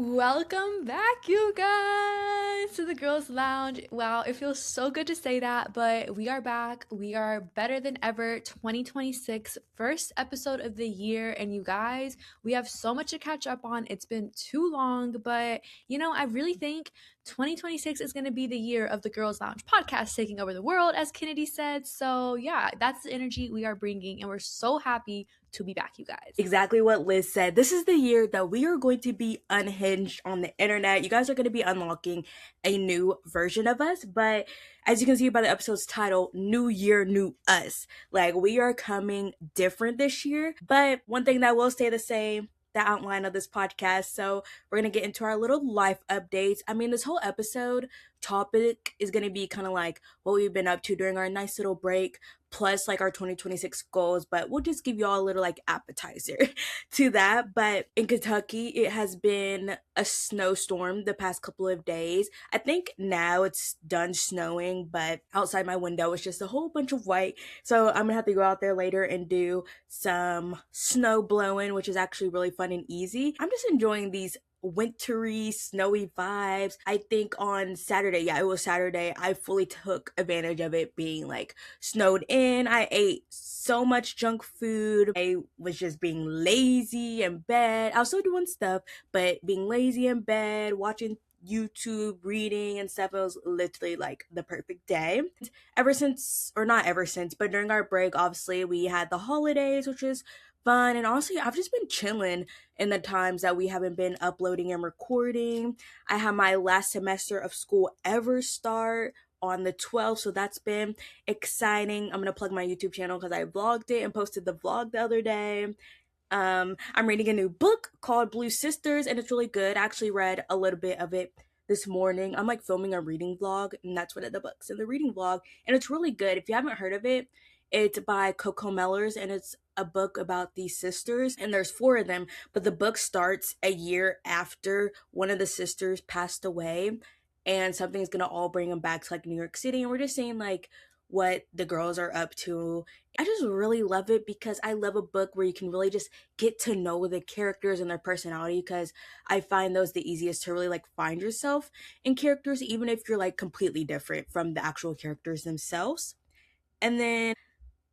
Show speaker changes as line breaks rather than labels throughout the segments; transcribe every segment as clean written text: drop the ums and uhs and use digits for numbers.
Welcome back, you guys, to the Girls Lounge. Wow, it feels so good to say that, but we are back. We are better than ever. 2026, first episode of the year. And you guys, we have so much to catch up on. It's been too long, but I really think 2026 is going to be the year of the Girls Lounge podcast taking over the world, as Kennedy said. So, yeah, that's the energy we are bringing, and we're so happy to be back, you guys.
Exactly what Liz said. This is the year that we are going to be unhinged on the internet. You guys are going to be unlocking a new version of us. But as you can see by the episode's title, New Year, New Us. Like, we are coming different this year. But one thing that will stay the same, the outline of this podcast. So we're going to get into our little life updates. I mean, this whole episode topic is going to be kind of like what we've been up to during our nice little break, plus like our 2026 goals, but we'll just give you all a little like appetizer to that. But in Kentucky, it has been a snowstorm the past couple of days. I think now it's done snowing, but outside my window it's just a whole bunch of white. So I'm gonna have to go out there later and do some snow blowing, which is actually really fun and easy. I'm just enjoying these wintry, snowy vibes. I think on Saturday, yeah, it was Saturday, I fully took advantage of it being like snowed in. I ate so much junk food. I was just being lazy in bed. I was still doing stuff, but being lazy in bed, watching YouTube, reading and stuff. It was literally like the perfect day. Ever since, or not ever since, but during our break, obviously, we had the holidays, which is fun. And honestly, I've just been chilling in the times that we haven't been uploading and recording. I had my last semester of school ever start on the 12th, so that's been exciting. I'm gonna plug my YouTube channel because I vlogged it and posted the vlog the other day. I'm reading a new book called Blue Sisters, and it's really good. I actually read a little bit of it this morning. I'm like filming a reading vlog, and that's one of the books in the reading vlog, and it's really good. If you haven't heard of it, it's by Coco Mellors, and it's a book about these sisters, and there's four of them, but the book starts a year after one of the sisters passed away, and something's gonna all bring them back to like New York City, and we're just seeing like what the girls are up to. I just really love it because I love a book where you can really just get to know the characters and their personality, because I find those the easiest to really like find yourself in characters, even if you're like completely different from the actual characters themselves. And then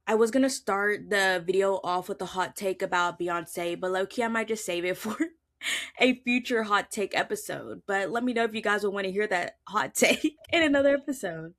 I was gonna start the video off with a hot take about Beyonce, but low key I might just save it for a future hot take episode. But let me know if you guys will want to hear that hot take in another episode.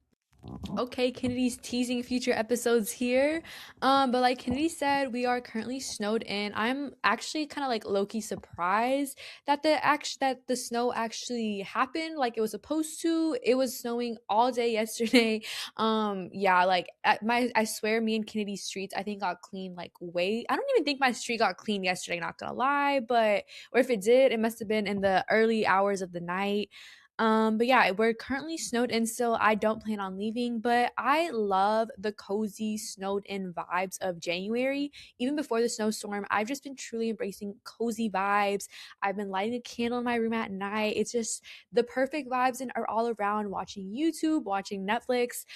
Okay, Kennedy's teasing future episodes here. But like Kennedy said, we are currently snowed in. I'm actually kind of like low-key surprised that the snow actually happened like it was supposed to. It was snowing all day yesterday. Yeah, like I swear me and Kennedy's streets I think got clean like way. I don't even think my street got clean yesterday, not gonna lie, but or if it did, it must have been in the early hours of the night. But yeah, we're currently snowed in still. I don't plan on leaving, but I love the cozy snowed in vibes of January. Even before the snowstorm, I've just been truly embracing cozy vibes. I've been lighting a candle in my room at night. It's just the perfect vibes and are all around watching YouTube, watching Netflix.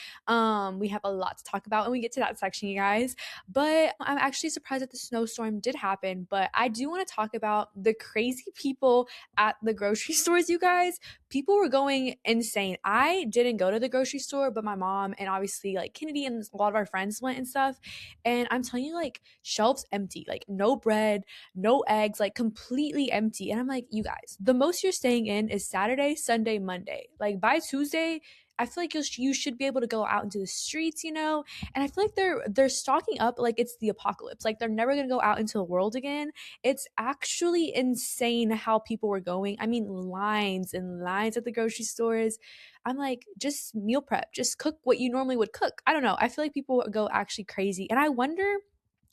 We have a lot to talk about when we get to that section, you guys. But I'm actually surprised that the snowstorm did happen. But I do want to talk about the crazy people at the grocery stores, you guys. People were going insane. I didn't go to the grocery store, but my mom and obviously like Kennedy and a lot of our friends went and stuff. And I'm telling you, like, shelves empty, like no bread, no eggs, like completely empty. And I'm like, you guys, the most you're staying in is Saturday, Sunday, Monday. Like by Tuesday, I feel like you should be able to go out into the streets, and I feel like they're stocking up like it's the apocalypse. Like they're never gonna go out into the world again. It's actually insane how people were going. I mean, lines and lines at the grocery stores. I'm like, just meal prep, just cook what you normally would cook. I don't know. I feel like people go actually crazy. And I wonder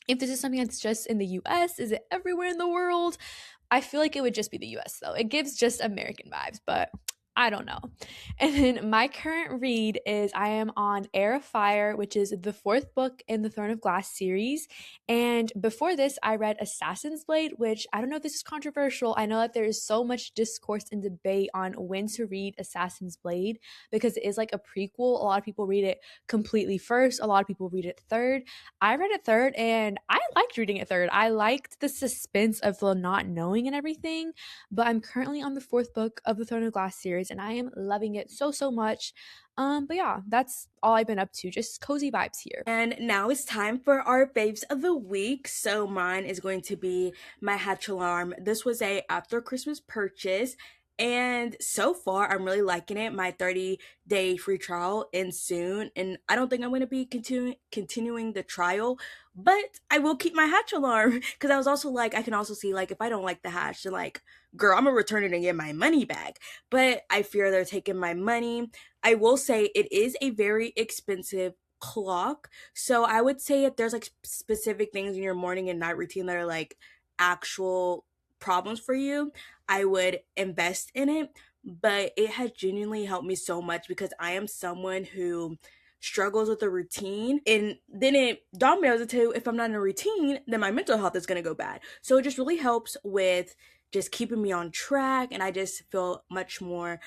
if this is something that's just in the US. Is it everywhere in the world? I feel like it would just be the US though. It gives just American vibes, but I don't know. And then my current read is I am on Heir of Fire, which is the fourth book in the Throne of Glass series. And before this, I read Assassin's Blade, which I don't know if this is controversial. I know that there is so much discourse and debate on when to read Assassin's Blade because it is like a prequel. A lot of people read it completely first, a lot of people read it third. I read it third and I liked reading it third. I liked the suspense of the not knowing and everything, but I'm currently on the fourth book of the Throne of Glass series and I am loving it so, so much. But yeah, that's all I've been up to. Just cozy vibes here.
And now it's time for our faves of the week. So mine is going to be my Hatch Alarm. This was a after Christmas purchase. And so far, I'm really liking it. My 30-day free trial ends soon. And I don't think I'm going to be continuing the trial. But I will keep my Hatch Alarm. Because I was also like, I can also see, like, if I don't like the hatch, then, like, girl, I'm going to return it and get my money back. But I fear they're taking my money. I will say it is a very expensive clock. So I would say if there's like specific things in your morning and night routine that are like actual problems for you, I would invest in it. But it has genuinely helped me so much because I am someone who struggles with a routine, and then it dawned me, I was too, if I'm not in a routine, then my mental health is going to go bad. So it just really helps with just keeping me on track, and I just feel much more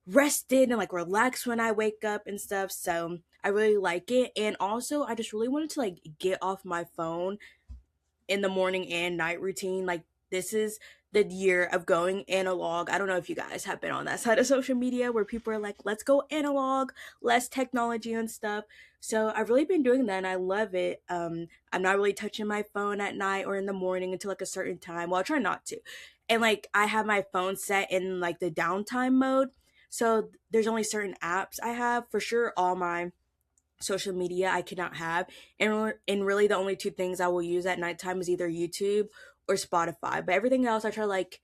rested and like relaxed when I wake up and stuff. So I really like it. And also I just really wanted to like get off my phone in the morning and night routine. Like this is the year of going analog. I don't know if you guys have been on that side of social media where people are like, let's go analog, less technology and stuff. So I've really been doing that and I love it. I'm not really touching my phone at night or in the morning until like a certain time. Well, I try not to. And like I have my phone set in like the downtime mode. So there's only certain apps I have. For sure, all my social media I cannot have. And really the only two things I will use at nighttime is either YouTube or Spotify. But everything else I try to like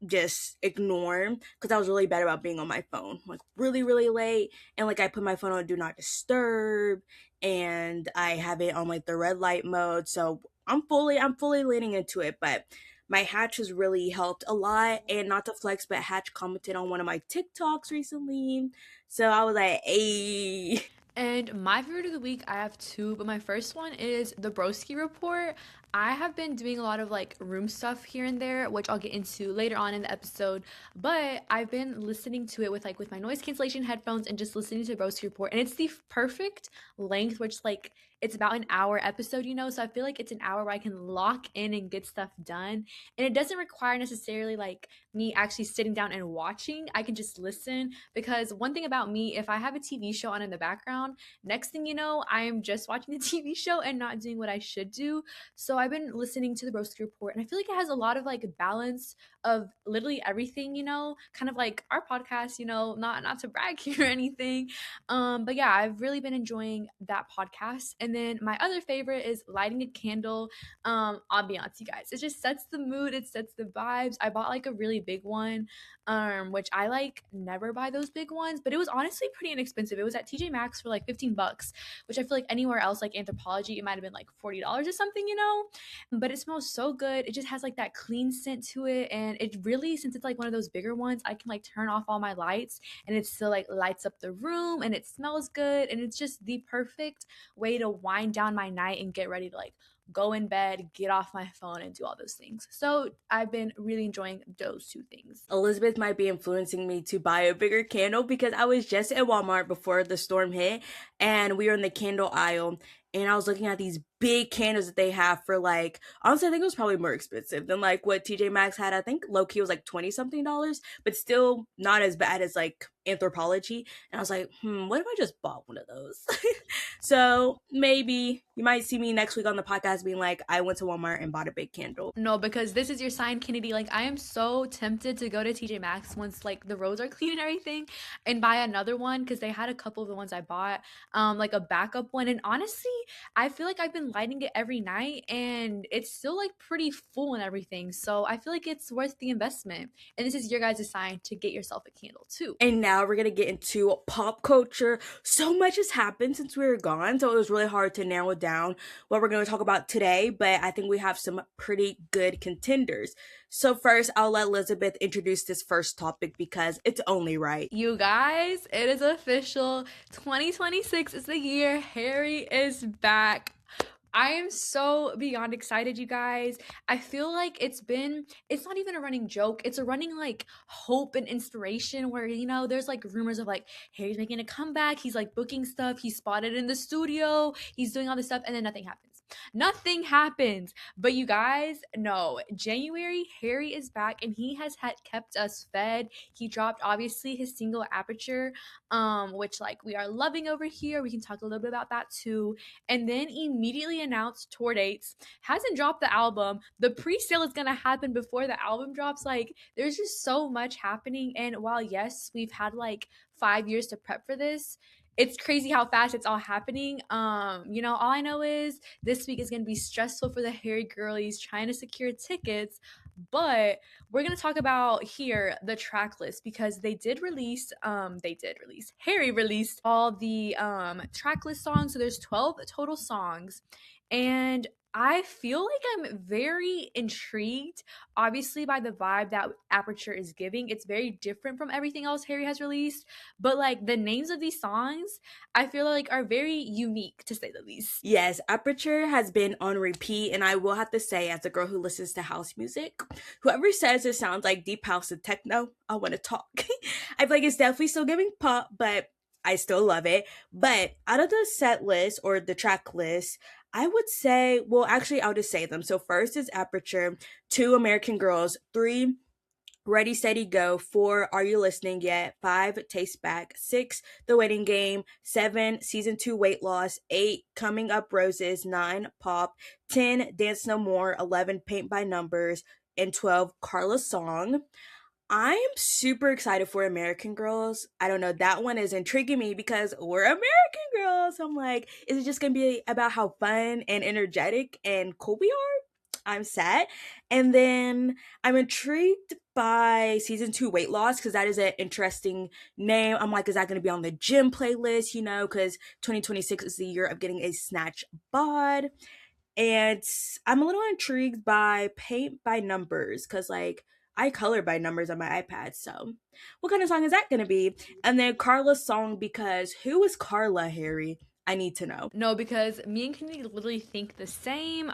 just ignore because I was really bad about being on my phone like really really late, and like I put my phone on do not disturb and I have it on like the red light mode. So I'm fully leaning into it. But my Hatch has really helped a lot. And not to flex, but Hatch commented on one of my TikToks recently, so I was like, hey.
And my favorite of the week, I have two, but my first one is the Broski Report. I have been doing a lot of like room stuff here and there, which I'll get into later on in the episode. But I've been listening to it with like with my noise cancellation headphones and just listening to the Broski Report. And it's the perfect length, which like it's about an hour episode, you know? So I feel like it's an hour where I can lock in and get stuff done. And it doesn't require necessarily like me actually sitting down and watching. I can just listen because one thing about me, if I have a TV show on in the background, next thing you know, I am just watching the TV show and not doing what I should do. So I've been listening to the Broski Report and I feel like it has a lot of like balance of literally everything, you know, kind of like our podcast, you know, not to brag here or anything. But yeah, I've really been enjoying that podcast. And then my other favorite is lighting a candle ambiance, you guys. It just sets the mood, it sets the vibes. I bought like a really big one, which I like never buy those big ones, but it was honestly pretty inexpensive. It was at TJ Maxx for like 15 bucks, which I feel like anywhere else like Anthropologie, it might have been like $40 or something, you know? But it smells so good. It just has like that clean scent to it. And it really, since it's like one of those bigger ones, I can like turn off all my lights and it still like lights up the room and it smells good. And it's just the perfect way to wind down my night and get ready to like go in bed, get off my phone, and do all those things. So I've been really enjoying those two things.
Elizabeth might be influencing me to buy a bigger candle because I was just at Walmart before the storm hit and we were in the candle aisle and I was looking at these big candles that they have for like, honestly, I think it was probably more expensive than like what TJ Maxx had. I think low key was like 20 something dollars, but still not as bad as like Anthropologie. And I was like, what if I just bought one of those? So maybe you might see me next week on the podcast being like, I went to Walmart and bought a big candle.
No, because this is your sign, Kennedy. Like, I am so tempted to go to TJ Maxx once, like, the roads are clean and everything and buy another one because they had a couple of the ones I bought, like a backup one. And honestly, I feel like I've been been lighting it every night and it's still like pretty full and everything. So I feel like it's worth the investment. And this is your guys' sign to get yourself a candle too.
And now we're gonna get into pop culture. So much has happened since we were gone, so it was really hard to narrow down what we're gonna talk about today, but I think we have some pretty good contenders. So, first, I'll let Elizabeth introduce this first topic because it's only right.
You guys, it is official. 2026 is the year Harry is back. I am so beyond excited, you guys. I feel like it's not even a running joke. It's a running like hope and inspiration where, there's like rumors of like Harry's making a comeback. He's like booking stuff. He's spotted in the studio. He's doing all this stuff and then nothing happens. Nothing happens. But you guys, no. January, Harry is back and he has kept us fed. He dropped obviously his single Aperture, which like we are loving over here. We can talk a little bit about that too. And then immediately announced tour dates. Hasn't dropped the album. The pre-sale is gonna happen before the album drops. Like, there's just so much happening. And while yes, we've had like 5 years to prep for this, it's crazy how fast it's all happening. All I know is this week is gonna be stressful for the Harry girlies trying to secure tickets. But we're gonna talk about here the track list because Harry released all the track list songs. So there's 12 total songs. And I feel like I'm very intrigued, obviously, by the vibe that Aperture is giving. It's very different from everything else Harry has released, but like the names of these songs, I feel like are very unique to say the least.
Yes, Aperture has been on repeat, and I will have to say, as a girl who listens to house music, whoever says it sounds like deep house and techno, I want to talk. I feel like it's definitely still giving pop, but I still love it. But out of the set list or the track list, I would say, well, actually, I'll just say them. So first is Aperture, 2, American Girls, 3, Ready, Steady, Go, 4, Are You Listening Yet, 5, Taste Back, 6, The Waiting Game, 7, Season 2, Weight Loss, 8, Coming Up Roses, 9, Pop, 10, Dance No More, 11, Paint by Numbers, and 12, Carla's Song. I am super excited for American Girls. I don't know, that one is intriguing me because we're American Girls. I'm like, is it just gonna be about how fun and energetic and cool we are? I'm sad. And then I'm intrigued by season 2 Weight Loss because that is an interesting name. I'm like, is that going to be on the gym playlist? Because 2026 is the year of getting a snatch bod. And I'm a little intrigued by Paint by Numbers because like I color by numbers on my iPad. So what kind of song is that going to be? And then Carla's Song because who is Carla, Harry? I need to know.
No, because me and Kennedy literally think the same.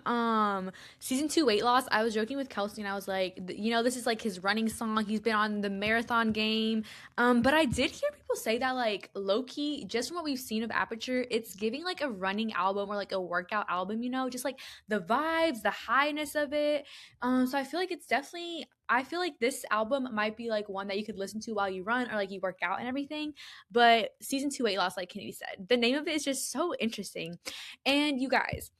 Season 2 Weight Loss, I was joking with Kelsey and I was like, this is like his running song. He's been on the marathon game. But I did hear people say that like low-key, just from what we've seen of Aperture, it's giving like a running album or like a workout album, just like the vibes, the highness of it. So I feel like I feel like this album might be like one that you could listen to while you run or like you work out and everything. But season 2 Weight Loss, like Kennedy said, the name of it is just so interesting. And you guys,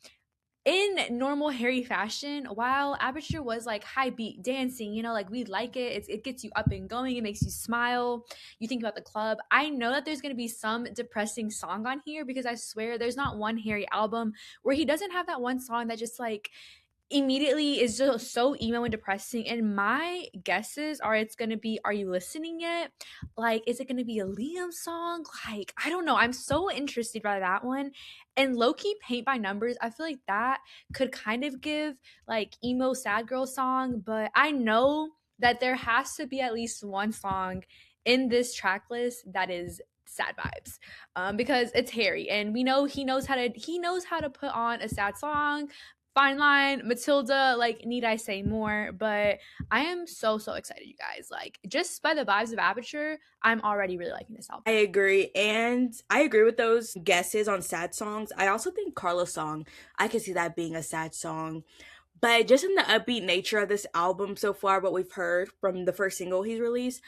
in normal Harry fashion, while Aperture was like high beat dancing, like we like it. It gets you up and going. It makes you smile. You think about the club. I know that there's going to be some depressing song on here because I swear there's not one Harry album where he doesn't have that one song that just like immediately is just so emo and depressing. And my guesses are it's gonna be Are You Listening Yet? Like, is it gonna be a Liam song? Like, I don't know. I'm so interested by that one. And low-key Paint by Numbers, I feel like that could kind of give like emo sad girl song, but I know that there has to be at least one song in this track list that is sad vibes, because it's Harry and we know he knows how to put on a sad song. Fine Line, Matilda, like, need I say more? But I am so, so excited, you guys. Like, just by the vibes of Aperture, I'm already really liking this album.
I agree. And I agree with those guesses on sad songs. I also think Carla's Song, I can see that being a sad song. But just in the upbeat nature of this album so far, what we've heard from the first single he's released,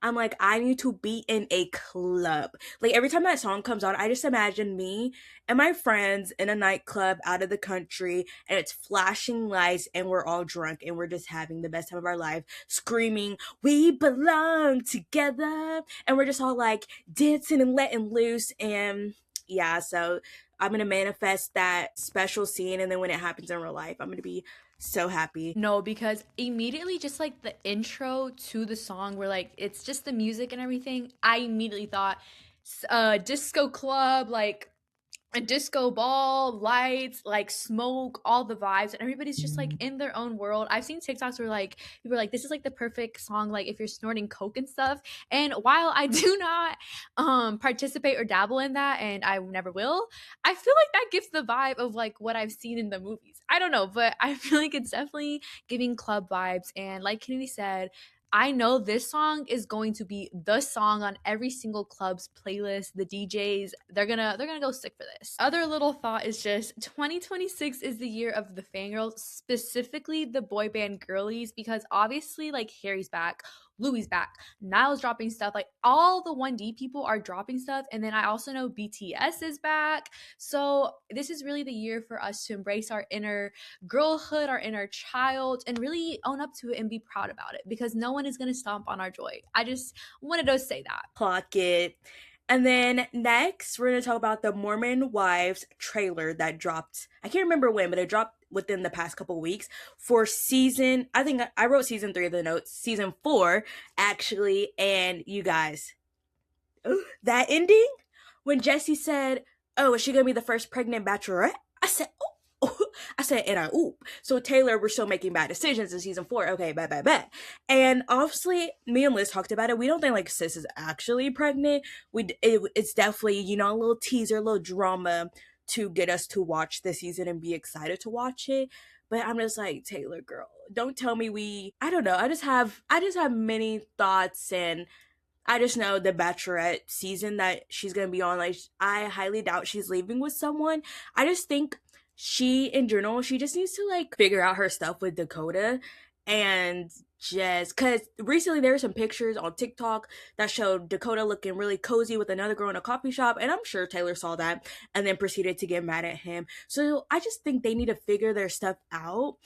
I'm like, I need to be in a club. Like, every time that song comes on, I just imagine me and my friends in a nightclub out of the country, and it's flashing lights, and we're all drunk, and we're just having the best time of our life, screaming, we belong together. And we're just all like dancing and letting loose. And yeah, so I'm gonna manifest that special scene, and then when it happens in real life, I'm gonna be so happy.
No, because immediately just like the intro to the song where like it's just the music and everything, I immediately thought disco club, like a disco ball, lights, like smoke, all the vibes, and everybody's just like in their own world. I've seen TikToks where like people are like, this is like the perfect song, like if you're snorting coke and stuff. And while I do not participate or dabble in that, and I never will, I feel like that gives the vibe of like what I've seen in the movies. I don't know, but I feel like it's definitely giving club vibes. And like Kennedy said, I know this song is going to be the song on every single club's playlist. The DJs, they're gonna go stick for this. Other little thought is just 2026 is the year of the fangirls, specifically the boy band girlies, because obviously like Harry's back, Louis back, Niall's dropping stuff, like all the 1D people are dropping stuff, and then I also know BTS is back. So this is really the year for us to embrace our inner girlhood, our inner child, and really own up to it and be proud about it because no one is going to stomp on our joy. I just wanted to say that.
Clock it. And then next, we're going to talk about the Mormon Wives trailer that dropped. I can't remember when, but it dropped within the past couple weeks for season. I think I wrote season 3 of the notes, season 4, actually. And you guys, that ending when Jesse said, "Oh, is she going to be the first pregnant bachelorette?" I said, "Oh." I said, and I oop. So Taylor, we're still making bad decisions in season 4. Okay, bad. And obviously, me and Liz talked about it. We don't think like sis is actually pregnant. It's definitely, you know, a little teaser, a little drama to get us to watch this season and be excited to watch it. But I'm just like, Taylor, girl, don't tell me I don't know. I just have many thoughts, and I just know the Bachelorette season that she's gonna be on, like, I highly doubt she's leaving with someone. I just think she, in general, she just needs to, like, figure out her stuff with Dakota. And just, cause recently there were some pictures on TikTok that showed Dakota looking really cozy with another girl in a coffee shop. And I'm sure Taylor saw that and then proceeded to get mad at him. So I just think they need to figure their stuff out.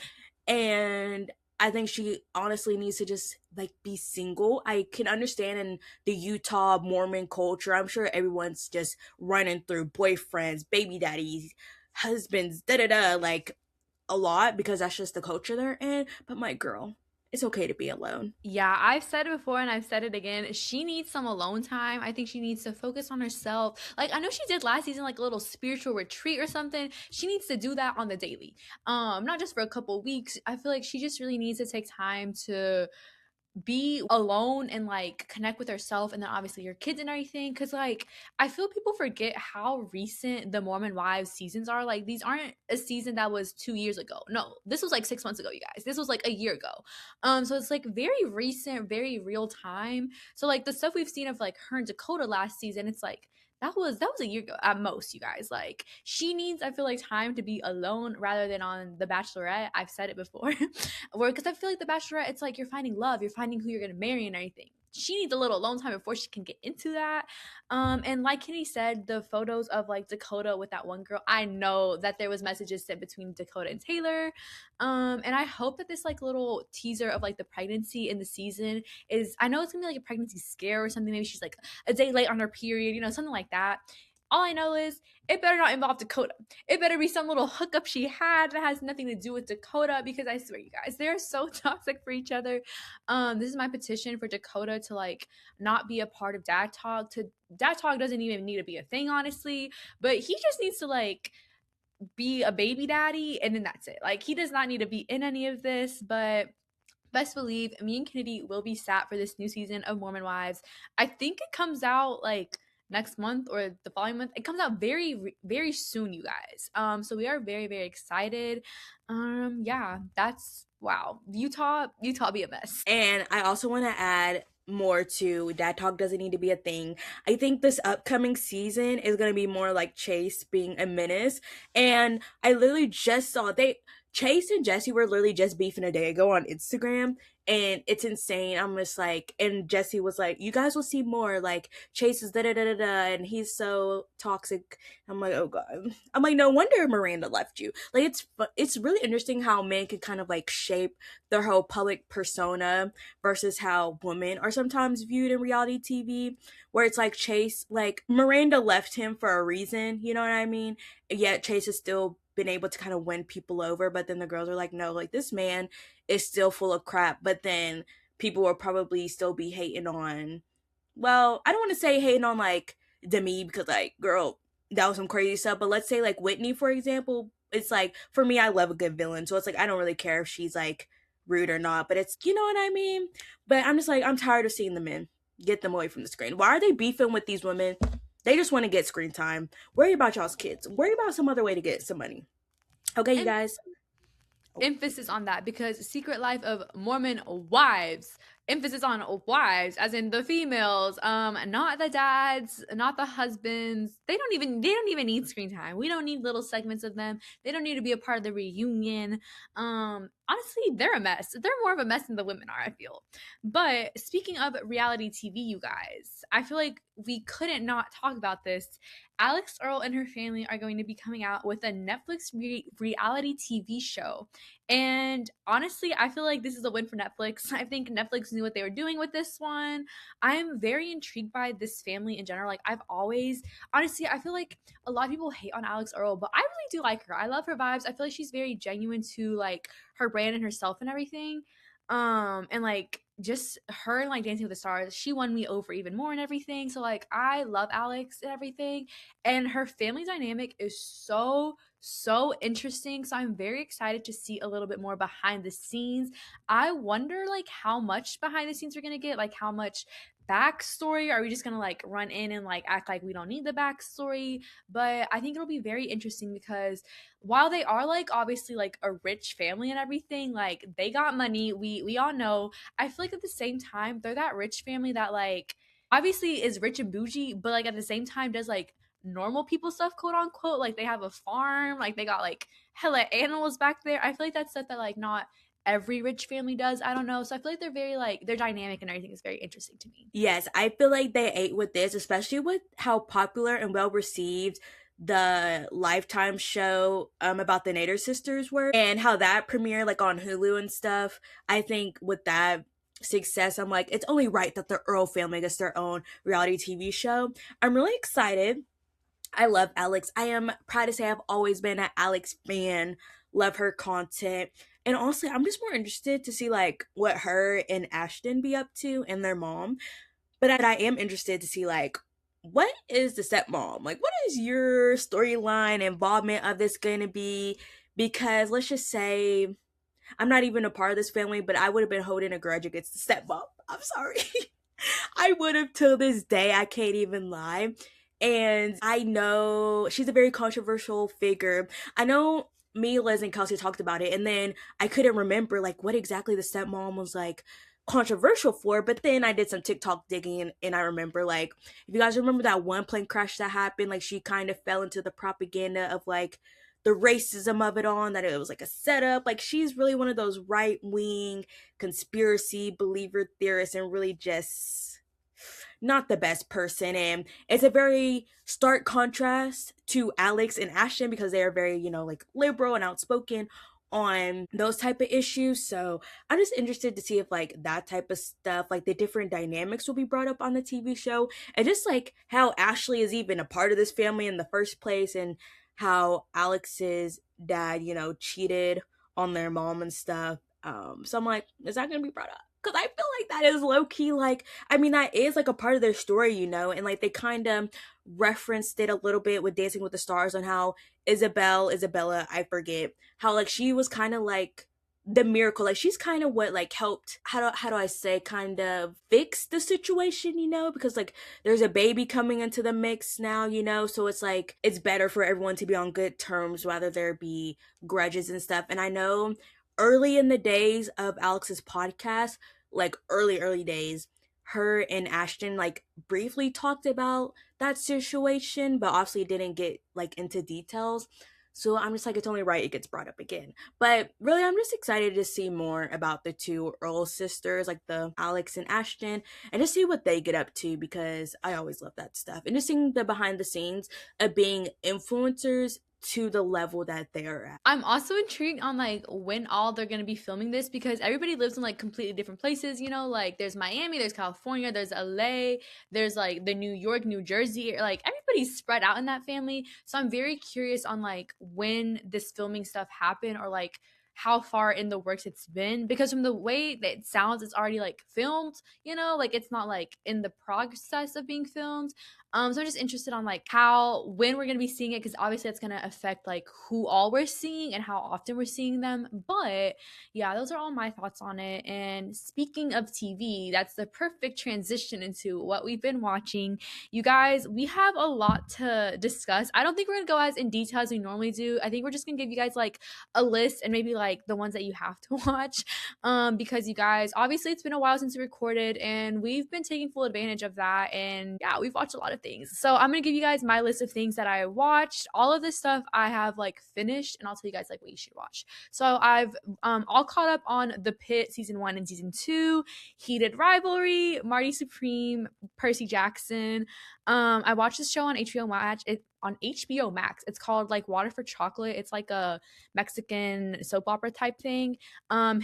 And I think she honestly needs to just like be single. I can understand in the Utah Mormon culture, I'm sure everyone's just running through boyfriends, baby daddies, husbands, da da da, like a lot because that's just the culture they're in. But my girl, it's okay to be alone.
Yeah, I've said it before and I've said it again. She needs some alone time. I think she needs to focus on herself. Like I know she did last season like a little spiritual retreat or something. She needs to do that on the daily. Not just for a couple weeks. I feel like she just really needs to take time to be alone and like connect with herself and then obviously your kids and everything because like I feel people forget how recent the Mormon Wives seasons are. Like these aren't a season that was 2 years ago. No, this was like 6 months ago, you guys. This was like a year ago. So it's like very recent, very real time. So like the stuff we've seen of like her and Dakota last season, it's like that was a year ago at most, you guys. Like she needs, I feel like, time to be alone rather than on The Bachelorette. I've said it before, where because I feel like The Bachelorette, it's like you're finding love, you're finding who you're gonna marry and everything. She needs a little alone time before she can get into that. And like Kenny said, the photos of like Dakota with that one girl, I know that there was messages sent between Dakota and Taylor. And I hope that this like little teaser of like the pregnancy in the season is, I know it's gonna be like a pregnancy scare or something. Maybe she's like a day late on her period, you know, something like that. All I know is it better not involve Dakota. It better be some little hookup she had that has nothing to do with Dakota because I swear, you guys, they're so toxic for each other. This is my petition for Dakota to like not be a part of Dad Talk. To Dad Talk doesn't even need to be a thing, honestly, but he just needs to like be a baby daddy and then that's it. Like he does not need to be in any of this, but best believe me and Kennedy will be sat for this new season of Mormon Wives. I think it comes out like next month or the following month. It comes out very soon, you guys. So we are very excited. Yeah, that's wow. Utah be a mess.
And I also want to add more to Dad Talk doesn't need to be a thing. I think this upcoming season is going to be more like Chase being a menace. And I literally just saw Chase and Jesse were literally just beefing a day ago on Instagram, and it's insane. I'm just like, and Jesse was like, "You guys will see more. Like Chase is da da da da da, and he's so toxic." I'm like, "Oh god." I'm like, "No wonder Miranda left you." Like it's really interesting how men can kind of like shape their whole public persona versus how women are sometimes viewed in reality TV. Where it's like Chase, like Miranda left him for a reason. You know what I mean? Yet Chase has still been able to kind of win people over, but then the girls are like, no, like this man is still full of crap. But then people will probably still be hating on, well, I don't want to say hating on like Demi because like, girl, that was some crazy stuff. But let's say like Whitney, for example, it's like for me, I love a good villain, so it's like I don't really care if she's like rude or not. But it's, you know what I mean. But I'm just like, I'm tired of seeing the men. Get them away from the screen. Why are they beefing with these women? They just want to get screen time. Worry about y'all's kids. Worry about some other way to get some money. Okay, you
And
guys. Oh.
emphasis on that because Secret Life of Mormon Wives, emphasis on wives as in the females, not the dads, not the husbands. They don't even need screen time. We don't need little segments of them. They don't need to be a part of the reunion. Honestly, they're a mess. They're more of a mess than the women are, I feel. But speaking of reality TV, you guys, I feel like we couldn't not talk about this. Alix Earl and her family are going to be coming out with a Netflix reality TV show. And honestly, I feel like this is a win for Netflix. I think Netflix knew what they were doing with this one. I'm very intrigued by this family in general. Like, I've always, honestly, I feel like a lot of people hate on Alix Earl, but I really do like her. I love her vibes. I feel like she's very genuine to like her brand and herself and everything. And like just her and like Dancing with the Stars, she won me over even more and everything. So like I love Alix and everything. And her family dynamic is so interesting. So I'm very excited to see a little bit more behind the scenes. I wonder like how much behind the scenes we're gonna get, like how much backstory. Are we just gonna like run in and like act like we don't need the backstory? But I think it'll be very interesting because while they are like obviously like a rich family and everything, like they got money. We all know. I feel like at the same time, they're that rich family that like obviously is rich and bougie, but like at the same time does like normal people stuff, quote unquote. Like they have a farm, like they got like hella animals back there. I feel like that's stuff that like not every rich family does. I don't know. So I feel like they're very like their dynamic and everything is very interesting to me.
Yes, I feel like they ate with this, especially with how popular and well received the Lifetime show about the Nader sisters were and how that premiered like on Hulu and stuff. I think with that success, I'm like, it's only right that the Earl family gets their own reality TV show. I'm really excited. I love Alix. I am proud to say I've always been an Alix fan. Love her content. And honestly, I'm just more interested to see like what her and Ashton be up to and their mom. But I am interested to see like what is the stepmom? Like what is your storyline involvement of this gonna be? Because let's just say I'm not even a part of this family, but I would have been holding a grudge against the stepmom. I'm sorry. I would have till this day. I can't even lie. And I know she's a very controversial figure. I know me, Liz, and Kelsey talked about it, and then I couldn't remember like what exactly the stepmom was like controversial for. But then I did some TikTok digging, and I remember like if you guys remember that one plane crash that happened, like she kind of fell into the propaganda of like the racism of it all, and that it was like a setup. Like she's really one of those right wing conspiracy believer theorists, and really just not the best person. And it's a very stark contrast to Alix and Ashton because they are very, you know, like liberal and outspoken on those type of issues. So I'm just interested to see if like that type of stuff, like the different dynamics will be brought up on the TV show, and just like how Ashley is even a part of this family in the first place, and how Alix's dad, you know, cheated on their mom and stuff. So I'm like, is that gonna be brought up? Because I feel like that is low key, like, I mean, that is like a part of their story, you know, and like they kind of referenced it a little bit with Dancing with the Stars on how Isabella, I forget, how like she was kind of like the miracle, like she's kind of what like helped, how do I say, kind of fix the situation, you know, because like there's a baby coming into the mix now, you know, so it's like it's better for everyone to be on good terms rather there be grudges and stuff. And I know early in the days of Alix's podcast, like early days, her and Ashton like briefly talked about that situation, but obviously didn't get like into details. So I'm just like, it's only right it gets brought up again. But really, I'm just excited to see more about the two Earl sisters, like the Alex and Ashton, and just see what they get up to because I always love that stuff. And just seeing the behind the scenes of being influencers to the level that they're at.
I'm also intrigued on like when all they're gonna be filming this because everybody lives in like completely different places, you know, like there's Miami, there's California, there's LA, there's like the New York, New Jersey, like everybody's spread out in that family. So I'm very curious on like when this filming stuff happened or like how far in the works it's been because from the way that it sounds it's already like filmed, you know, like it's not like in the process of being filmed. So I'm just interested on like how when we're gonna be seeing it because obviously it's gonna affect like who all we're seeing and how often we're seeing them. But yeah, those are all my thoughts on it. And speaking of TV, that's the perfect transition into what we've been watching. You guys, we have a lot to discuss. I don't think we're gonna go as in detail as we normally do. I think we're just gonna give you guys like a list and maybe like the ones that you have to watch. Because you guys, obviously it's been a while since we recorded and we've been taking full advantage of that. And yeah, we've watched a lot of things. So I'm gonna give you guys my list of things that I watched. All of this stuff I have like finished, and I'll tell you guys like what you should watch. So I've all caught up on The Pit season 1 and season 2, Heated Rivalry, Marty Supreme, Percy Jackson. I watched this show on HBO Max. It's called like Water for Chocolate. It's like a Mexican soap opera type thing.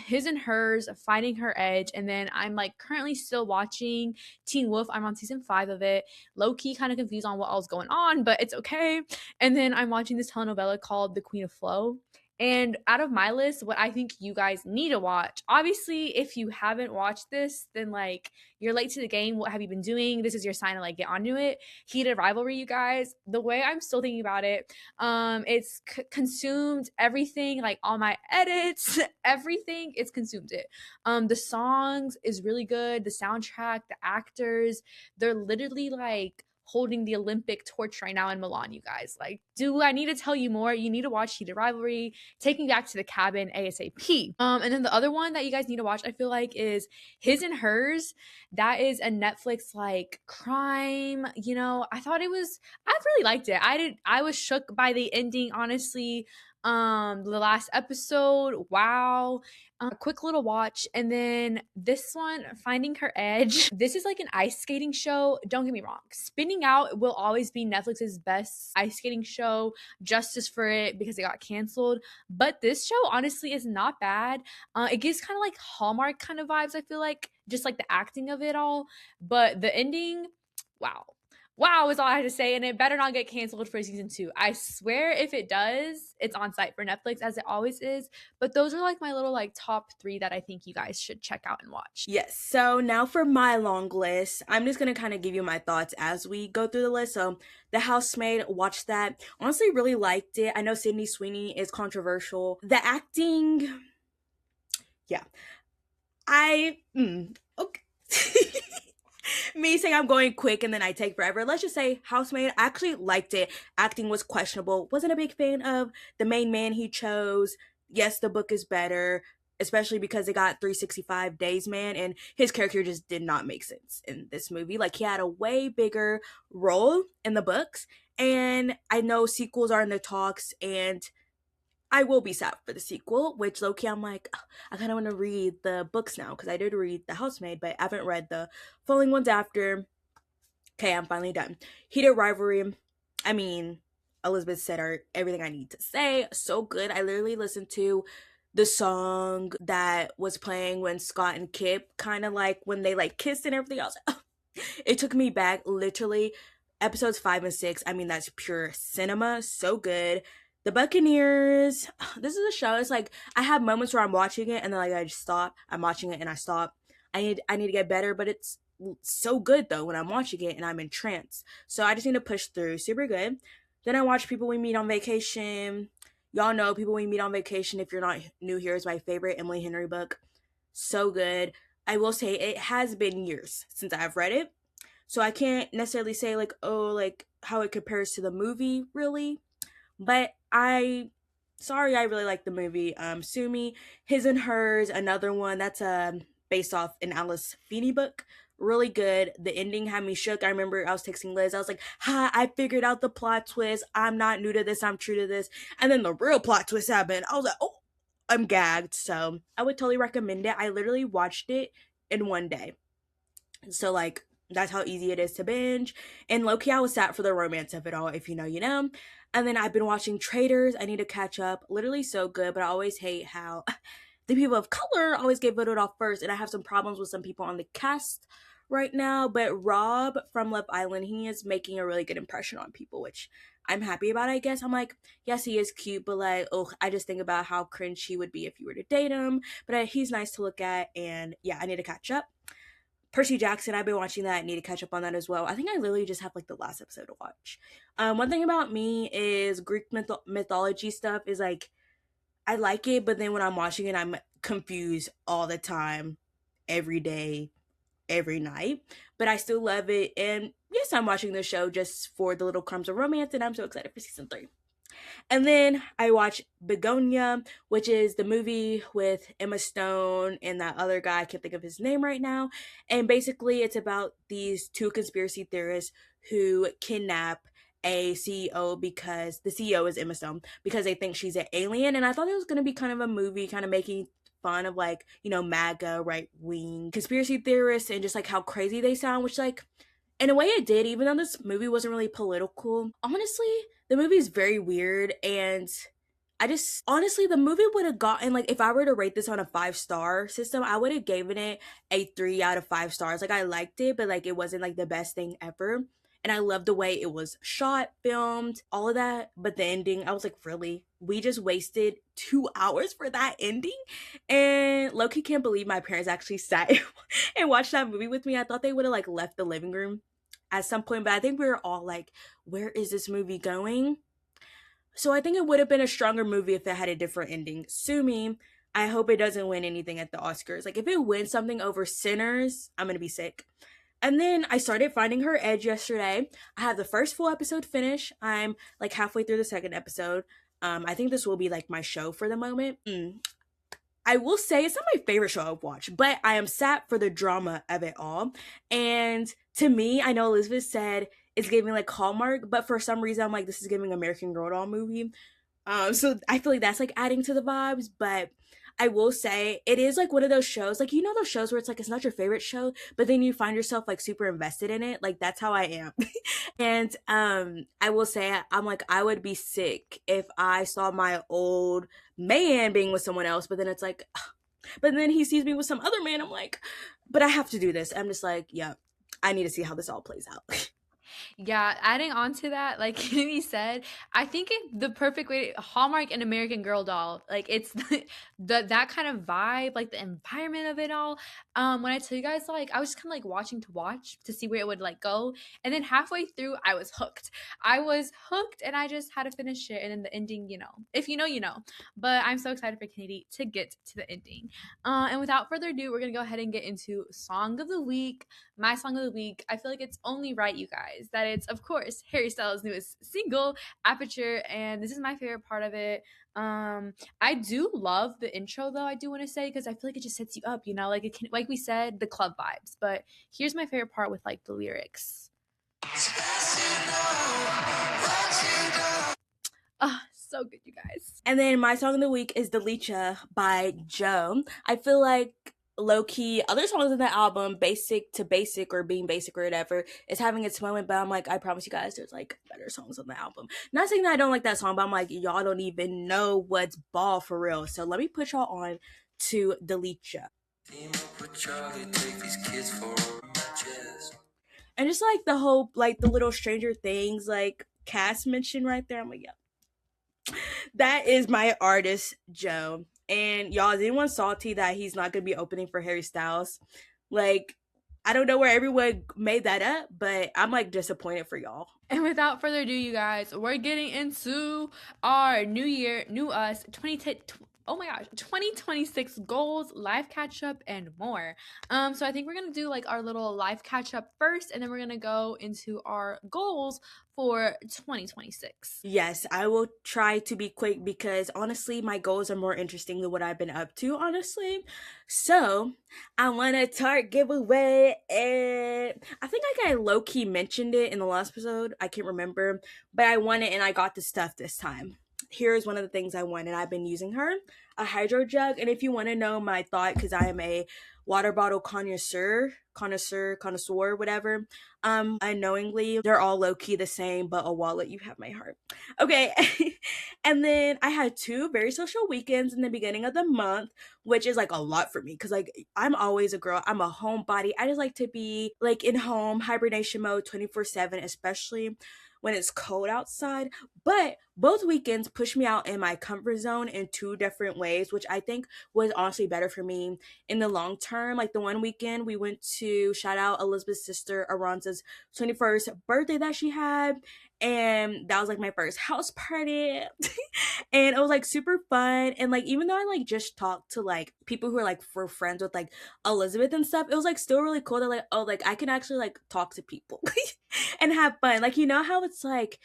His and Hers, Finding Her Edge, and then I'm like currently still watching Teen Wolf. I'm on season 5 of it. Low key, kind of confused on what all's going on, but it's okay. And then I'm watching this telenovela called The Queen of Flow. And out of my list, what I think you guys need to watch, obviously, if you haven't watched this, then like you're late to the game. What have you been doing? This is your sign to like get onto it. Heated Rivalry, you guys. The way I'm still thinking about it, it's consumed everything, like all my edits, everything. It's consumed it. The songs is really good. The soundtrack, the actors, they're literally like holding the Olympic torch right now in Milan, you guys. Like, do I need to tell you more? You need to watch Heated Rivalry, Take Me Back to the Cabin ASAP. And then the other one that you guys need to watch, I feel like, is His and Hers. That is a Netflix like crime. You know, I really liked it. I was shook by the ending, honestly. The last episode, wow. A quick little watch. And then this one, Finding Her Edge. This is like an ice skating show. Don't get me wrong. Spinning Out will always be Netflix's best ice skating show. Justice for it because it got canceled. But this show honestly is not bad. It gives kind of like Hallmark kind of vibes, I feel like. Just like the acting of it all. But the ending, wow. Wow is all I have to say, and it better not get canceled for season 2. I swear if it does, it's on site for Netflix as it always is. But those are like my little like top 3 that I think you guys should check out and watch.
Yes, so now for my long list, I'm just gonna kind of give you my thoughts as we go through the list. So, The Housemaid, watched that. Honestly, really liked it. I know Sydney Sweeney is controversial. The acting, yeah, okay. Me saying I'm going quick and then I take forever. Let's just say Housemaid, I actually liked it. Acting was questionable. Wasn't a big fan of the main man he chose. Yes, the book is better, especially because it got 365 Days Man, and his character just did not make sense in this movie. Like, he had a way bigger role in the books, and I know sequels are in the talks, and I will be sad for the sequel, which low-key I'm like, "Ugh, I kind of want to read the books now because I did read The Housemaid, but I haven't read the following ones after. Okay, I'm finally done. Heated Rivalry. I mean, Elizabeth said everything I need to say. So good. I literally listened to the song that was playing when Scott and Kip kind of like when they like kissed and everything else. It took me back literally episodes 5 and 6. I mean, that's pure cinema. So good. The Buccaneers. This is a show. It's like I have moments where I'm watching it and then like I just stop. I'm watching it and I stop. I need to get better, but it's so good though when I'm watching it and I'm in trance. So I just need to push through. Super good. Then I watch People We Meet on Vacation. Y'all know People We Meet on Vacation. If you're not new here, is my favorite Emily Henry book. So good. I will say it has been years since I've read it. So I can't necessarily say like, oh, like how it compares to the movie really. But I really like the movie. Sue Me, His and Hers, another one that's based off an Alice Feeney book. really good. The ending had me shook. I remember I was texting Liz. I was like, "Ha! I figured out the plot twist. I'm not new to this. I'm true to this." And then the real plot twist happened. I was like, "Oh, I'm gagged." So I would totally recommend it. I literally watched it in one day. So like that's how easy it is to binge. And low key, I was sad for the romance of it all. If you know, you know. And then I've been watching Traders. I need to catch up. Literally so good, but I always hate how the people of color always get voted off first. And I have some problems with some people on the cast right now. But Rob from Love Island, he is making a really good impression on people, which I'm happy about, I guess. I'm like, yes, he is cute, but like, oh, I just think about how cringe he would be if you were to date him. But he's nice to look at. And yeah, I need to catch up. Percy Jackson, I've been watching that. I need to catch up on that as well. I think I literally just have like the last episode to watch. One thing about me is Greek mythology stuff is like, I like it, but then when I'm watching it, I'm confused all the time, every day, every night. But I still love it. And yes, I'm watching the show just for the little crumbs of romance, and I'm so excited for season 3. And then I watched Begonia, which is the movie with Emma Stone and that other guy. I can't think of his name right now. And basically, it's about these two conspiracy theorists who kidnap a CEO because the CEO is Emma Stone because they think she's an alien. And I thought it was going to be kind of a movie, kind of making fun of like, you know, MAGA, right wing conspiracy theorists and just like how crazy they sound, which like in a way it did, even though this movie wasn't really political. Honestly, the movie is very weird, and I just honestly the movie would have gotten like if I were to rate this on a 5-star system, I would have given it a 3 out of 5 stars. Like I liked it, but like it wasn't like the best thing ever. And I loved the way it was shot, filmed, all of that. But the ending, I was like, really? We just wasted 2 hours for that ending? And Loki can't believe my parents actually sat and watched that movie with me. I thought they would have like left the living room at some point, but I think we were all like, where is this movie going? So I think it would have been a stronger movie if it had a different ending. Sue me. I hope it doesn't win anything at the Oscars. Like if it wins something over Sinners, I'm gonna be sick. And then I started Finding Her Edge yesterday. I have the first full episode finished. I'm like halfway through the second episode. I think this will be like my show for the moment. I will say it's not my favorite show I've watched, but I am sad for the drama of it all. And to me, I know Elizabeth said it's giving like Hallmark, but for some reason I'm like, this is giving American Girl doll movie. So I feel like that's like adding to the vibes, but I will say it is like one of those shows, like you know those shows where it's like it's not your favorite show, but then you find yourself like super invested in it. Like that's how I am. And I will say I'm like I would be sick if I saw my old man being with someone else, but then it's like but then he sees me with some other man. I'm like, but I have to do this. I'm just like, yeah, I need to see how this all plays out.
Yeah, adding on to that, like Kennedy said, I think the perfect way Hallmark and American Girl doll, like it's that kind of vibe, like the environment of it all. When I tell you guys, like I was just kind of like watching to watch to see where it would like go, and then halfway through, I was hooked. I was hooked, and I just had to finish it. And then the ending, you know, if you know, you know. But I'm so excited for Kennedy to get to the ending. And without further ado, we're gonna go ahead and get into song of the week. My song of the week. I feel like it's only right, you guys, that it's of course Harry Styles' newest single, Aperture, and this is my favorite part of it. I do love the intro though, I do want to say, because I feel like it just sets you up, you know, like it can, like we said, the club vibes. But here's my favorite part with like the lyrics. So good, you guys.
And then my song of the week is Delicia by Joe. I feel like low key other songs in the album, Basic to Basic or Being Basic or whatever, is having its moment, but I'm like, I promise you guys there's like better songs on the album. Not saying that I don't like that song, but I'm like, y'all don't even know what's ball for real. So let me put y'all on to Delicia. And just like the whole like the little Stranger Things like cast mention right there, I'm like, yeah, that is my artist Joe. And y'all, is anyone salty that he's not gonna be opening for Harry Styles? Like, I don't know where everyone made that up, but I'm like disappointed for y'all.
And without further ado, you guys, we're getting into our new year, new us, oh my gosh, 2026 goals, life catch up, and more. So I think we're gonna do like our little life catch up first, and then we're gonna go into our goals for 2026.
Yes, I will try to be quick because honestly, my goals are more interesting than what I've been up to, honestly. So, I want a Tart giveaway. And I think like I low key mentioned it in the last episode. I can't remember, but I won it and I got the stuff this time. Here's one of the things I won, and I've been using her, a hydro jug. And if you want to know my thought, because I am a water bottle connoisseur, whatever. Unknowingly, they're all low key the same, but a wallet, you have my heart. Okay. And then I had two very social weekends in the beginning of the month, which is like a lot for me because like I'm always a girl. I'm a homebody. I just like to be like in home hibernation mode 24/7, especially when it's cold outside. But both weekends pushed me out in my comfort zone in two different ways, which I think was honestly better for me in the long term. Like the one weekend we went to shout out Elizabeth's sister Aranza's 21st birthday that she had, and that was like my first house party. And it was like super fun, and like even though I like just talked to like people who are like for friends with like Elizabeth and stuff, it was like still really cool that like, oh, like I can actually like talk to people and have fun. Like, you know how it's like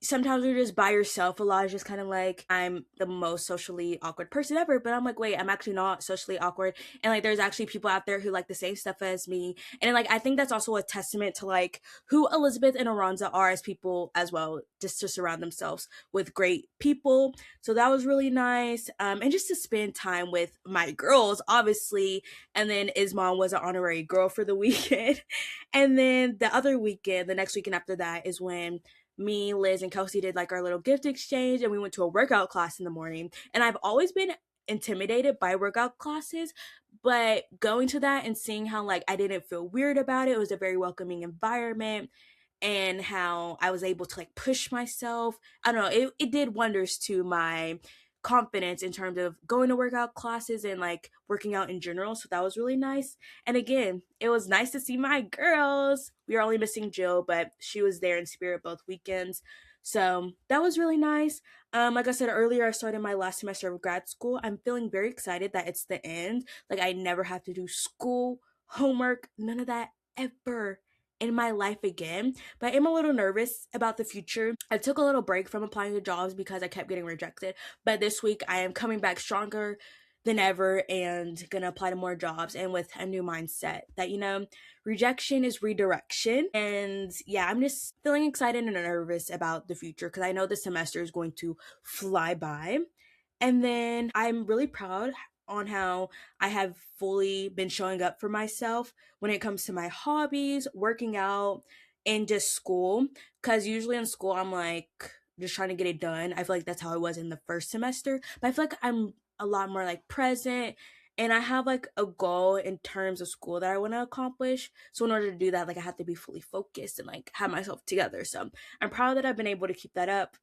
sometimes you're just by yourself a lot. It's just kind of like I'm the most socially awkward person ever, but I'm like, wait, I'm actually not socially awkward. And like there's actually people out there who like the same stuff as me. And like I think that's also a testament to like who Elizabeth and Aranza are as people as well, just to surround themselves with great people. So that was really nice. And just to spend time with my girls, obviously. And then Ismon was an honorary girl for the weekend. And then the other weekend, the next weekend after that is when me, Liz, and Kelsey did like our little gift exchange, and we went to a workout class in the morning. And I've always been intimidated by workout classes, but going to that and seeing how like I didn't feel weird about it, it was a very welcoming environment, and how I was able to like push myself. I don't know, it did wonders to my confidence in terms of going to workout classes and like working out in general. So that was really nice. And again, it was nice to see my girls. We were only missing Jill, but she was there in spirit both weekends. So that was really nice. Like I said earlier, I started my last semester of grad school. I'm feeling very excited that it's the end. Like I never have to do school, homework, none of that ever in my life again. But I am a little nervous about the future. I took a little break from applying to jobs because I kept getting rejected. But this week I am coming back stronger than ever and gonna apply to more jobs and with a new mindset that, you know, rejection is redirection. And yeah, I'm just feeling excited and nervous about the future because I know the semester is going to fly by. And then I'm really proud on how I have fully been showing up for myself when it comes to my hobbies, working out, and just school. Because usually in school, I'm like just trying to get it done. I feel like that's how I was in the first semester. But I feel like I'm a lot more like present. And I have like a goal in terms of school that I want to accomplish. So in order to do that, like I have to be fully focused and like have myself together. So I'm proud that I've been able to keep that up.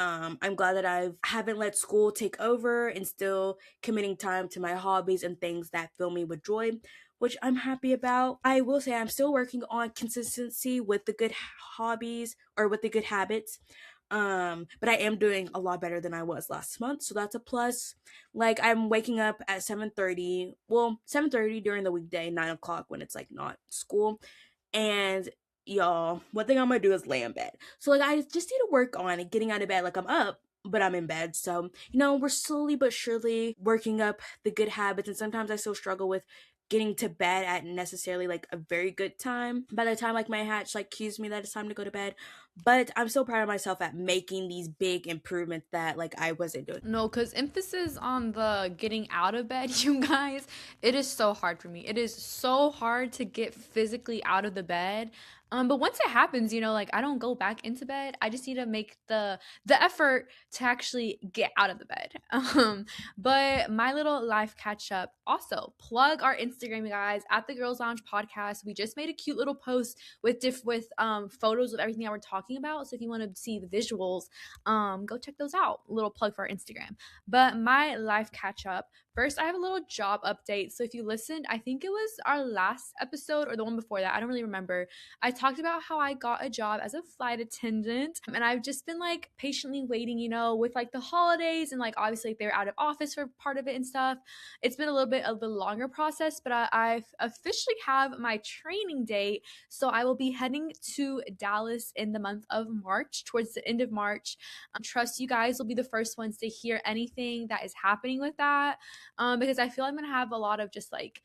I'm glad that I haven't let school take over and still committing time to my hobbies and things that fill me with joy, which I'm happy about. I will say I'm still working on consistency with the good hobbies or with the good habits. But I am doing a lot better than I was last month, so that's a plus. Like I'm waking up at 7:30. Well, 7:30 during the weekday, 9 o'clock when it's like not school, and y'all, one thing I'm gonna do is lay in bed. So like I just need to work on getting out of bed. Like I'm up, but I'm in bed. So, you know, we're slowly but surely working up the good habits. And sometimes I still struggle with getting to bed at necessarily like a very good time. By the time like my hatch like cues me that it's time to go to bed. But I'm so proud of myself at making these big improvements that like I wasn't doing.
No, because emphasis on the getting out of bed, you guys, it is so hard for me. It is so hard to get physically out of the bed. But once it happens, you know, like I don't go back into bed. I just need to make the effort to actually get out of the bed. But my little life catch up, also plug our Instagram, you guys, at the Girls Lounge Podcast. We just made a cute little post with photos of everything that we're talking about. So if you want to see the visuals, go check those out. A little plug for our Instagram. But my life catch up first I have a little job update. So if you listened, I think it was our last episode or the one before that, I don't really remember. I talked about how I got a job as a flight attendant, and I've just been like patiently waiting, with like the holidays and like obviously like, they're out of office for part of it and stuff. It's been a bit longer process, but I officially have my training date. So I will be heading to Dallas in the month of March, towards the end of March. Trust you guys will be the first ones to hear anything that is happening with that, because I feel I'm gonna have a lot of just like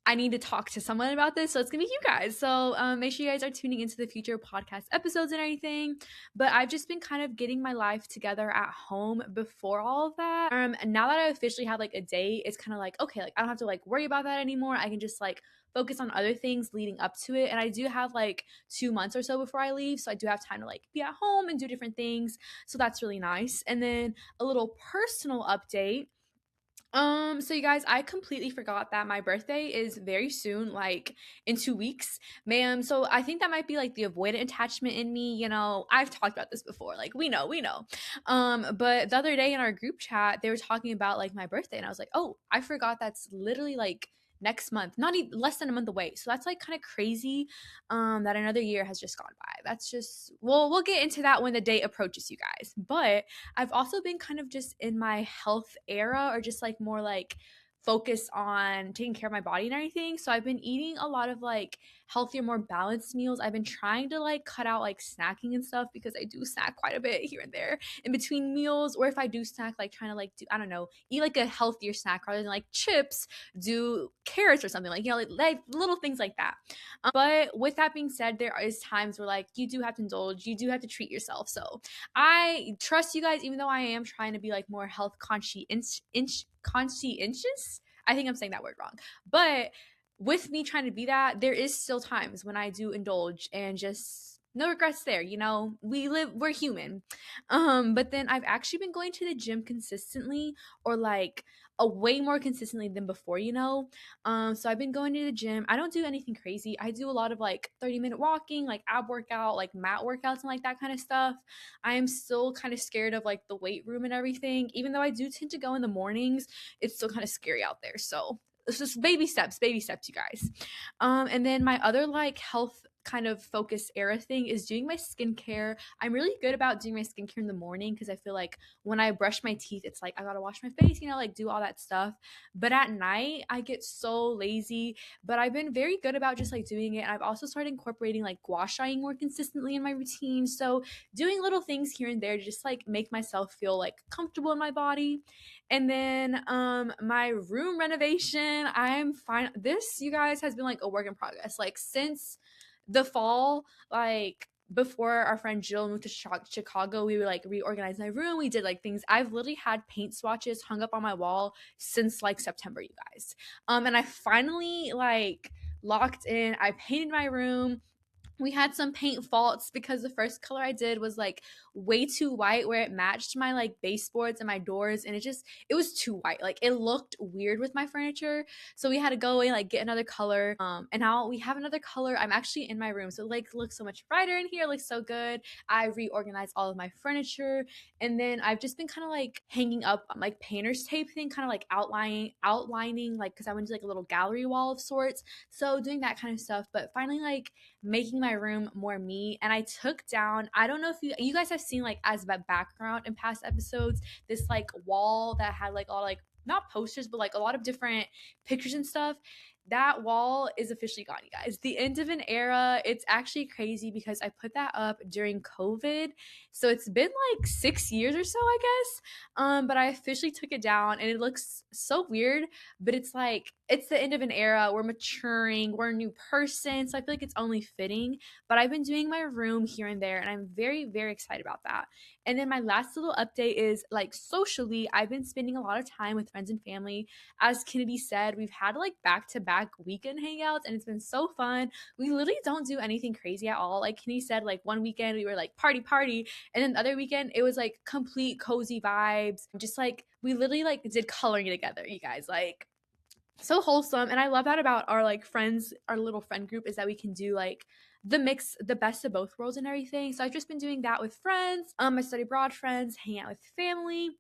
I need to talk to someone about this. So it's gonna be you guys. So make sure you guys are tuning into the future podcast episodes and everything. But I've just been kind of getting my life together at home before all of that. And now that I officially have like a date, it's kind of like, okay, like I don't have to like worry about that anymore. I can just like focus on other things leading up to it. And I do have like 2 months or so before I leave. So I do have time to like be at home and do different things. So that's really nice. And then a little personal update. So you guys, I completely forgot that my birthday is very soon, like in 2 weeks, ma'am. So I think that might be like the avoidant attachment in me. I've talked about this before. Like we know. But the other day in our group chat, they were talking about like my birthday, and I was like, oh, I forgot that's literally like next month, not even less than a month away. So that's like kind of crazy, that another year has just gone by. That's just we'll get into that when the date approaches, you guys. But I've also been kind of just in my health era, or just like more like focus on taking care of my body and everything. So I've been eating a lot of like healthier, more balanced meals. I've been trying to like cut out like snacking and stuff, because I do snack quite a bit here and there in between meals. Or if I do snack, like trying to like do, I don't know, eat like a healthier snack rather than like chips, do carrots or something, like little things like that. But with that being said, there is times where like you do have to indulge, you do have to treat yourself. So I trust you guys, even though I am trying to be like more health conscientious. I think I'm saying that word wrong. But with me trying to be that, there is still times when I do indulge, and just no regrets there. We're human. But then I've actually been going to the gym consistently, or like a way more consistently than before. So I've been going to the gym. I don't do anything crazy. I do a lot of like 30-minute walking, like ab workout, like mat workouts and like that kind of stuff. I am still kind of scared of like the weight room and everything. Even though I do tend to go in the mornings, it's still kind of scary out there. So it's just baby steps, you guys. And then my other like health kind of focus era thing is doing my skincare. I'm really good about doing my skincare in the morning, because I feel like when I brush my teeth, it's like I gotta wash my face, like do all that stuff. But at night, I get so lazy. But I've been very good about just like doing it. And I've also started incorporating like gua shaing more consistently in my routine. So doing little things here and there to just like make myself feel like comfortable in my body. And then my room renovation, I'm fine. This, you guys, has been like a work in progress. Like since the fall, like before our friend Jill moved to Chicago, we would like reorganize my room. We did like things. I've literally had paint swatches hung up on my wall since like September, you guys. And I finally like locked in. I painted my room. We had some paint faults because the first color I did was like way too white, where it matched my like baseboards and my doors, and it was too white. Like it looked weird with my furniture. So we had to go away, like get another color. And now we have another color. I'm actually in my room, so it like looks so much brighter in here, looks so good. I reorganized all of my furniture, and then I've just been kind of like hanging up like painter's tape thing, kind of like outlining like, because I went to like a little gallery wall of sorts. So doing that kind of stuff, but finally like making my room more me. And I took down, I don't know if you guys have seen like as a background in past episodes, this like wall that had like all like not posters, but like a lot of different pictures and stuff. That wall is officially gone, you guys. The end of an era. It's actually crazy because I put that up during COVID. So it's been like 6 years or so, I guess. But I officially took it down, and it looks so weird, but it's like it's the end of an era. We're maturing, we're a new person. So I feel like it's only fitting. But I've been doing my room here and there, and I'm very, very excited about that. And then my last little update is like socially, I've been spending a lot of time with friends and family. As Kennedy said, we've had like back-to-back weekend hangouts, and it's been so fun. We literally don't do anything crazy at all. Like Kennedy said, like one weekend we were like party, and then the other weekend it was like complete cozy vibes. Just like we literally like did coloring together, you guys. Like so wholesome. And I love that about our like friends, our little friend group, is that we can do like the mix, the best of both worlds and everything. So I've just been doing that with friends, my study abroad friends, hanging out with family.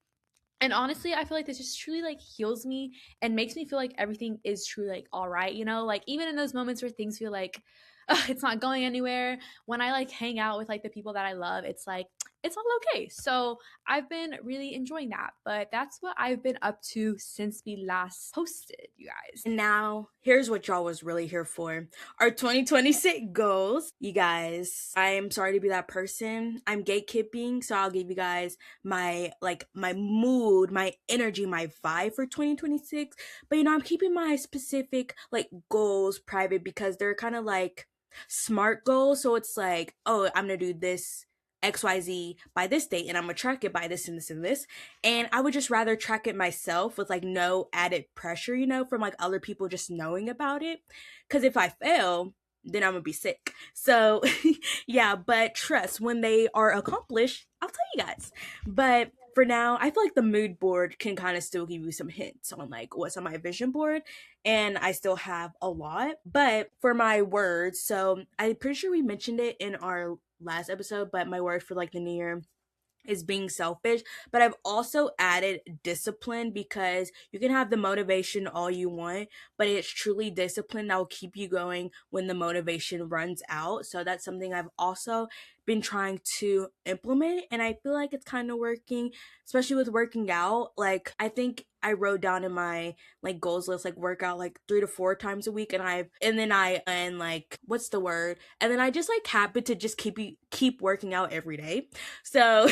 And honestly, I feel like this just truly like heals me and makes me feel like everything is truly like all right, you know? Like even in those moments where things feel like "Ugh, it's not going anywhere, when I like hang out with like the people that I love, it's like it's all okay. So I've been really enjoying that. But that's what I've been up to since we last posted, you guys.
And now, here's what y'all was really here for. Our 2026 goals. You guys, I'm sorry to be that person. I'm gatekeeping, so I'll give you guys my mood, my energy, my vibe for 2026. But I'm keeping my specific like goals private because they're kind of like smart goals. So it's like, oh, I'm gonna do this XYZ by this date and I'm gonna track it by this and this and this. And I would just rather track it myself with like no added pressure, from like other people just knowing about it. Cause if I fail, then I'm gonna be sick. So yeah, but trust, when they are accomplished, I'll tell you guys. But for now, I feel like the mood board can kind of still give you some hints on like what's on my vision board. And I still have a lot. But for my words, so I'm pretty sure we mentioned it in our last episode, but my word for like the new year is being selfish. But I've also added discipline because you can have the motivation all you want, but it's truly discipline that will keep you going when the motivation runs out. So that's something I've also been trying to implement, and I feel like it's kind of working, especially with working out. Like I think I wrote down in my like goals list like work out like 3 to 4 times a week, and like what's the word, and then I just like happen to just keep working out every day. So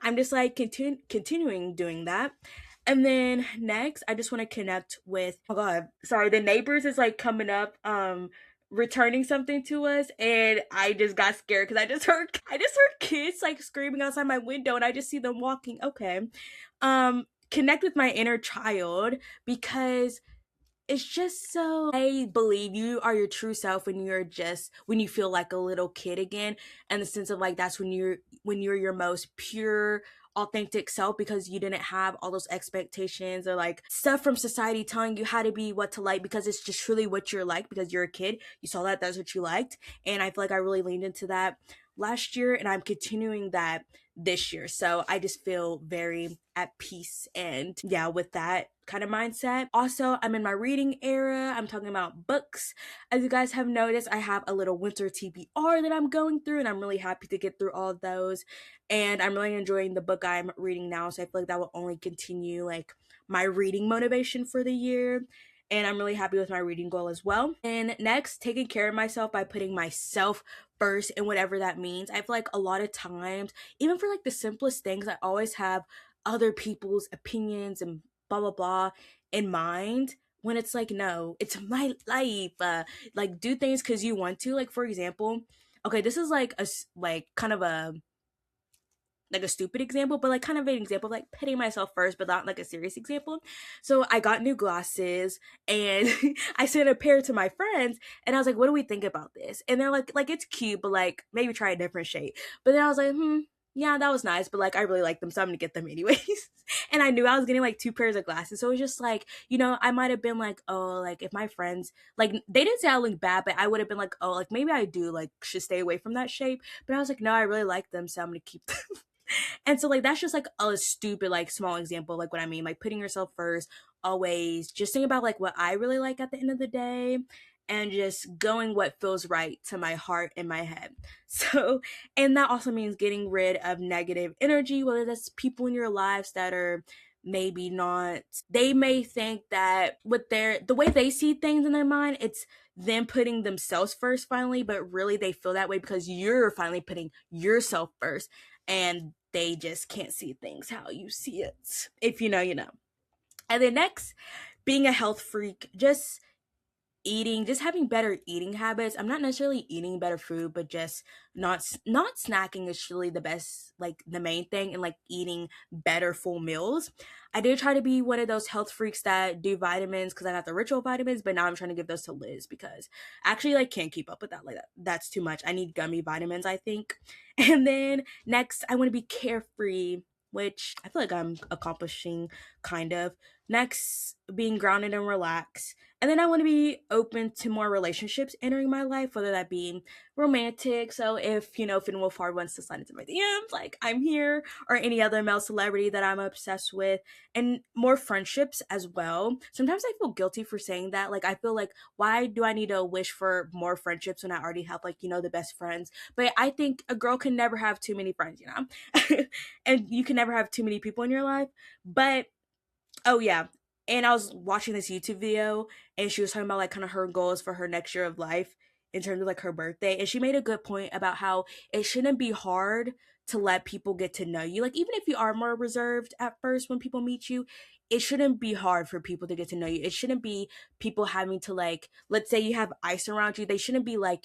I'm just like continuing doing that. And then next, I just want to connect with, oh god, sorry, the neighbors is like coming up, returning something to us, and I just got scared because I just heard kids like screaming outside my window, and I just see them walking. Okay, connect with my inner child because it's just so, I believe you are your true self when you feel like a little kid again, and the sense of like that's when you're your most pure authentic self, because you didn't have all those expectations or like stuff from society telling you how to be, what to like, because it's just truly what you're like because you're a kid, you saw that's what you liked. And I feel like I really leaned into that last year, and I'm continuing that this year. So I just feel very at peace, and yeah, with that kind of mindset. Also, I'm in my reading era. I'm talking about books. As you guys have noticed, I have a little winter TBR that I'm going through, and I'm really happy to get through all of those. And I'm really enjoying the book I'm reading now, so I feel like that will only continue like my reading motivation for the year. And I'm really happy with my reading goal as well. And next, taking care of myself by putting myself first, and whatever that means. I feel like a lot of times, even for like the simplest things, I always have other people's opinions and blah blah blah in mind, when it's like, no, it's my life. Like do things because you want to. Like for example, okay, this is like like kind of a stupid example, but like kind of an example of like putting myself first, but not like a serious example. So I got new glasses, and I sent a pair to my friends, and I was like, what do we think about this? And they're like it's cute, but like maybe try a different shade. But then I was like, yeah, that was nice, but like I really like them, so I'm gonna get them anyways. And I knew I was getting like 2 pairs of glasses, so it was just like, I might have been like, oh, like if my friends, like they didn't say I look bad, but I would have been like, oh, like maybe I do like should stay away from that shape. But I was like, no, I really like them, so I'm gonna keep them. And so like that's just like a stupid like small example, like what I mean, like putting yourself first, always just think about like what I really like at the end of the day, and just going what feels right to my heart and my head. So, and that also means getting rid of negative energy, whether that's people in your lives that are maybe not, they may think that with the way they see things in their mind, it's them putting themselves first finally, but really they feel that way because you're finally putting yourself first, and they just can't see things how you see it. If you know, you know. And then next, being a health freak, just having better eating habits. I'm not necessarily eating better food, but just not snacking is really the best, like the main thing, and like eating better full meals. I did try to be one of those health freaks that do vitamins because I got the ritual vitamins, but now I'm trying to give those to Liz because I actually like can't keep up with that. Like that's too much. I need gummy vitamins, I think. And then next, I want to be carefree, which I feel like I'm accomplishing kind of. Next, being grounded and relaxed. And then I want to be open to more relationships entering my life, whether that be romantic. So if, Finn Wolfhard wants to slide into my DMs, like I'm here, or any other male celebrity that I'm obsessed with, and more friendships as well. Sometimes I feel guilty for saying that. Like, I feel like, why do I need to wish for more friendships when I already have, like, the best friends? But I think a girl can never have too many friends, and you can never have too many people in your life. But oh yeah. And I was watching this YouTube video and she was talking about like kind of her goals for her next year of life in terms of like her birthday. And she made a good point about how it shouldn't be hard to let people get to know you. Like even if you are more reserved at first when people meet you, it shouldn't be hard for people to get to know you. It shouldn't be people having to like, let's say you have ice around you, they shouldn't be like,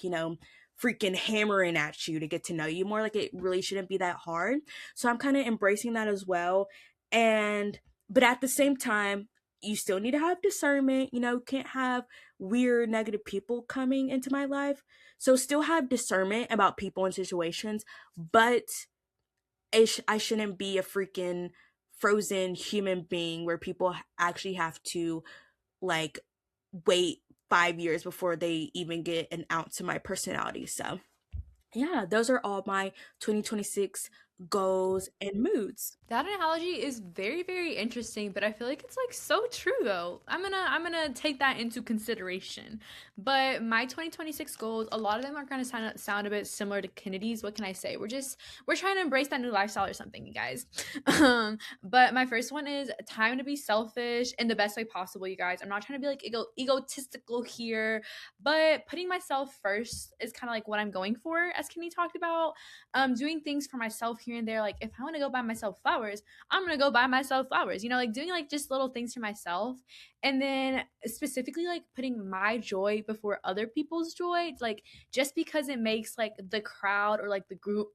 freaking hammering at you to get to know you more. Like it really shouldn't be that hard. So I'm kind of embracing that as well. And but at the same time, you still need to have discernment. Can't have weird, negative people coming into my life. So still have discernment about people and situations, but I shouldn't be a freaking frozen human being where people actually have to like wait 5 years before they even get an ounce of my personality. So yeah, those are all my 2026 goals and moods.
That analogy is very, very interesting, but I feel like it's like so true though. I'm gonna take that into consideration. But my 2026 goals, a lot of them are gonna sound a bit similar to Kennedy's. What can I say? We're trying to embrace that new lifestyle or something, you guys. But my first one is time to be selfish in the best way possible, you guys. I'm not trying to be like egotistical here, but putting myself first is kind of like what I'm going for, as Kenny talked about. Doing things for myself here and there. Like if I want to go buy myself flowers, I'm gonna go buy myself flowers. Like doing like just little things for myself, and then specifically like putting my joy before other people's joy. Like just because it makes like the crowd or like the group,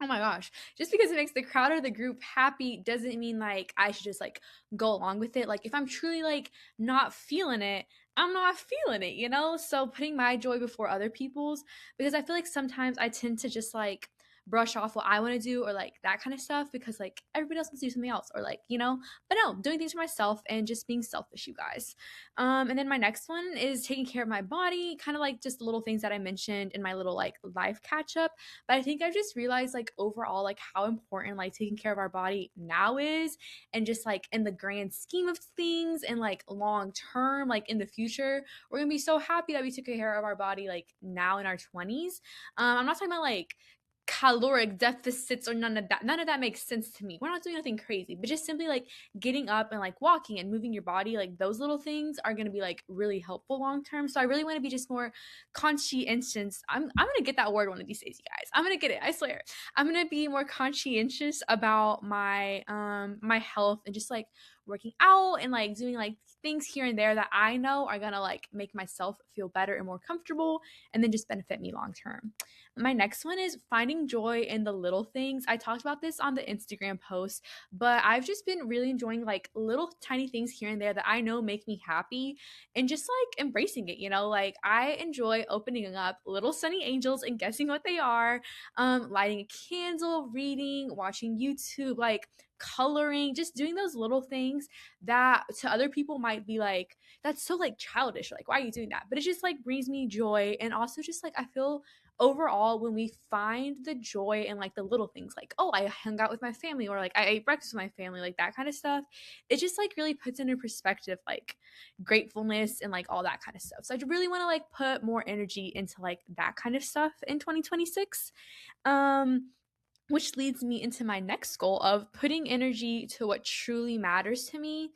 oh my gosh, just because it makes the crowd or the group happy doesn't mean like I should just like go along with it. Like if I'm truly like not feeling it, I'm not feeling it. So putting my joy before other people's, because I feel like sometimes I tend to just like brush off what I want to do or like that kind of stuff because like everybody else wants to do something else or like. But no, doing things for myself and just being selfish, you guys. And then my next one is taking care of my body, kind of like just the little things that I mentioned in my little like life catch up. But I think I've just realized like overall like how important like taking care of our body now is, and just like in the grand scheme of things and like long term, like in the future, we're gonna be so happy that we took care of our body like now in our 20s. I'm not talking about like caloric deficits or none of that. None of that makes sense to me. We're not doing nothing crazy, but just simply like getting up and like walking and moving your body, like those little things are going to be like really helpful long term. So I really want to be just more conscientious. I'm going to get that word one of these days, you guys. I'm going to get it. I swear. I'm going to be more conscientious about my health and just like working out and like doing like things here and there that I know are going to like make myself feel better and more comfortable and then just benefit me long term. My next one is finding joy in the little things. I talked about this on the Instagram post, but I've just been really enjoying like little tiny things here and there that I know make me happy and just like embracing it. Like I enjoy opening up little sunny angels and guessing what they are, lighting a candle, reading, watching YouTube, like coloring, just doing those little things that to other people might be like, that's so like childish. Like, why are you doing that? But it just like brings me joy. And also just like I feel overall when we find the joy in like the little things, like oh I hung out with my family or like I ate breakfast with my family, like that kind of stuff, it just like really puts into perspective like gratefulness and like all that kind of stuff. So I really want to like put more energy into like that kind of stuff in 2026. um which leads me into my next goal of putting energy to what truly matters to me,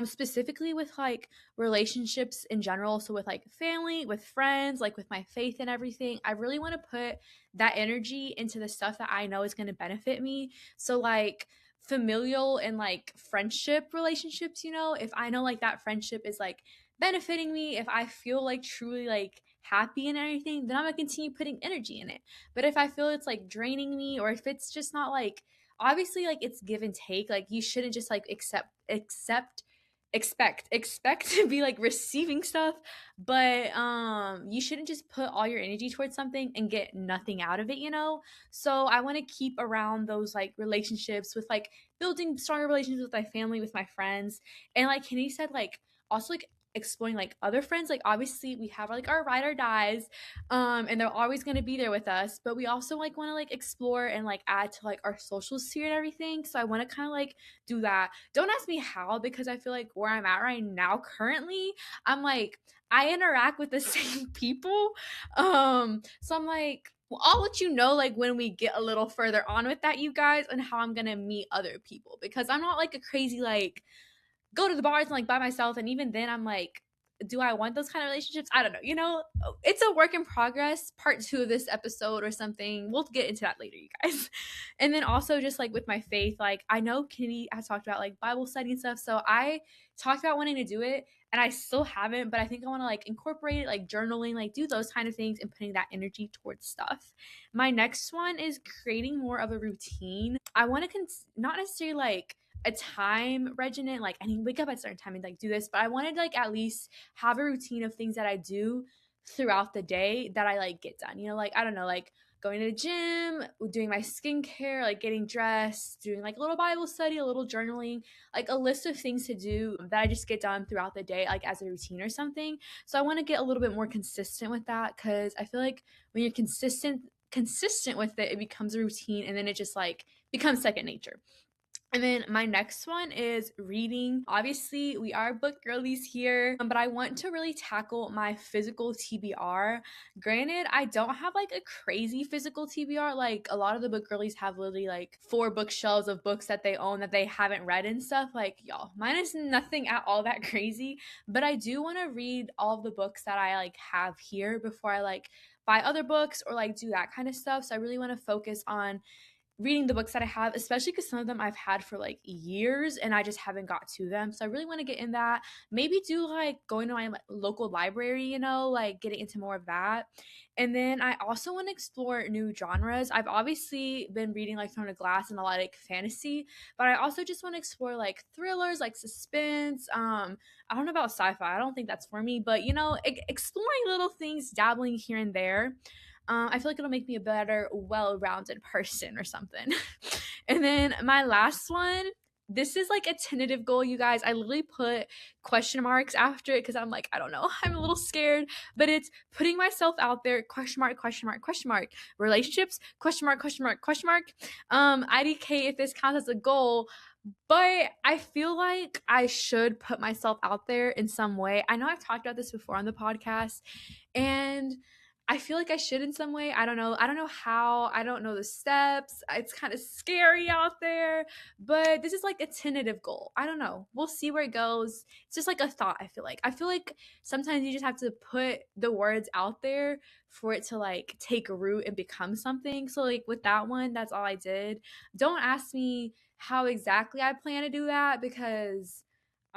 specifically with like relationships in general. So with like family, with friends, like with my faith and everything, I really want to put that energy into the stuff that I know is going to benefit me. So like familial and like friendship relationships, if I know like that friendship is like benefiting me, if I feel like truly like happy and everything, then I'm gonna continue putting energy in it. But if I feel it's like draining me, or if it's just not like, obviously like it's give and take, like you shouldn't just like expect to be like receiving stuff, but you shouldn't just put all your energy towards something and get nothing out of it. So I want to keep around those like relationships with like building stronger relationships with my family, with my friends, and like Kenny said, like also like exploring like other friends. Like obviously we have like our ride or dies, and they're always going to be there with us, but we also like want to like explore and like add to like our social sphere and everything. So I want to kind of like do that. Don't ask me how, because I feel like where I'm at right now currently, I'm like I interact with the same people. So I'm like, well, I'll let you know like when we get a little further on with that, you guys, and how I'm gonna meet other people, because I'm not like a crazy like go to the bars and like by myself. And even then, I'm like, do I want those kind of relationships? I don't know. You know, it's a work in progress. Part two of this episode or something. We'll get into that later, you guys. And then also just like with my faith, like I know Kitty has talked about like Bible study and stuff. So I talked about wanting to do it and I still haven't, but I think I want to like incorporate it, like journaling, like do those kind of things and putting that energy towards stuff. My next one is creating more of a routine. I want to not necessarily like a time regimen, like I need to wake up at a certain time and like do this, but I wanted to like at least have a routine of things that I do throughout the day that I like get done. You know, like I don't know, like going to the gym, doing my skincare, like getting dressed, doing like a little Bible study, a little journaling, like a list of things to do that I just get done throughout the day, like as a routine or something. So I want to get a little bit more consistent with that, because I feel like when you're consistent with it, it becomes a routine and then it just like becomes second nature. And then my next one is reading. Obviously, we are book girlies here, but I want to really tackle my physical TBR. Granted, I don't have like a crazy physical TBR. Like a lot of the book girlies have literally like 4 bookshelves of books that they own that they haven't read and stuff. Like y'all, mine is nothing at all that crazy, but I do want to read all of the books that I like have here before I like buy other books or like do that kind of stuff. So I really want to focus on reading the books that I have, especially because some of them I've had for like years and I just haven't got to them. So I really want to get in that. Maybe do like going to my local library, you know, like getting into more of that. And then I also want to explore new genres. I've obviously been reading like Throne of Glass and a lot of like fantasy, but I also just want to explore like thrillers, like suspense. I don't know about sci-fi. I don't think that's for me, but you know, exploring little things, dabbling here and there. I feel like it'll make me a better, well-rounded person or something. And then my last one, this is like a tentative goal, you guys. I literally put question marks after it because I'm like, I don't know, I'm a little scared, but it's putting myself out there, question mark, question mark, question mark, relationships, question mark, question mark, question mark, IDK if this counts as a goal. But I feel like I should put myself out there in some way. I know I've talked about this before on the podcast, and I feel like I should in some way. I don't know. I don't know how. I don't know the steps. It's kind of scary out there, but this is like a tentative goal. I don't know. We'll see where it goes. It's just like a thought, I feel like. I feel like sometimes you just have to put the words out there for it to like take root and become something. So like with that one, that's all I did. Don't ask me how exactly I plan to do that, because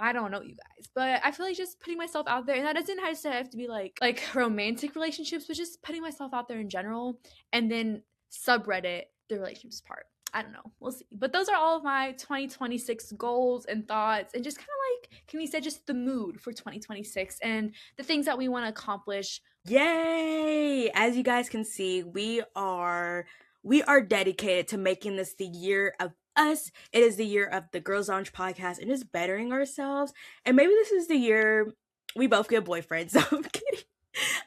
I don't know, you guys, but I feel like just putting myself out there, and that doesn't have to be like romantic relationships, but just putting myself out there in general, and then subreddit the relationships part. I don't know, we'll see. But those are all of my 2026 goals and thoughts, and just kind of like Kimmy said, just the mood for 2026 and the things that we want to accomplish.
Yay! As you guys can see, we are dedicated to making this the year of us. It is the year of the Girls Lounge podcast and just bettering ourselves. And maybe this is the year we both get boyfriends. So I'm kidding.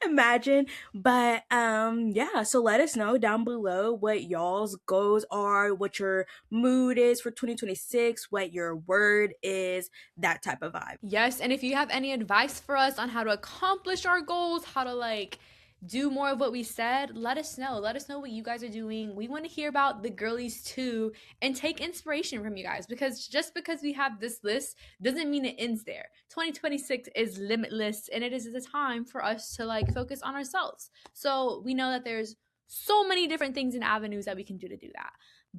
Imagine. But yeah, so let us know down below what y'all's goals are, what your mood is for 2026, what your word is, that type of vibe.
Yes, and if you have any advice for us on how to accomplish our goals, how to like do more of what we said, let us know. Let us know what you guys are doing. We want to hear about the girlies too and take inspiration from you guys, because just because we have this list doesn't mean it ends there. 2026 is limitless and it is a time for us to like focus on ourselves. So we know that there's so many different things and avenues that we can do to do that.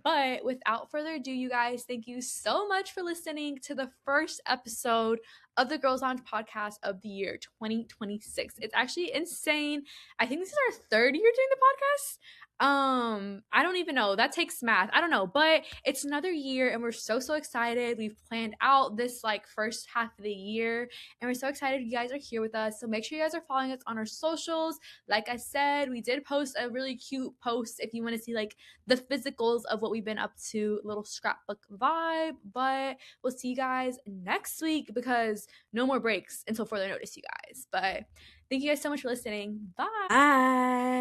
But without further ado, you guys, thank you so much for listening to the first episode of the Girls Lounge podcast of the year 2026. It's actually insane. I think this is our third year doing the podcast. I don't even know. That takes math. I don't know, but it's another year and we're so excited. We've planned out this like first half of the year and we're so excited you guys are here with us. So make sure you guys are following us on our socials. Like I said, we did post a really cute post if you want to see like the physicals of what we've been up to, little scrapbook vibe, but we'll see you guys next week because no more breaks until further notice, you guys. But thank you guys so much for listening. Bye.
Bye.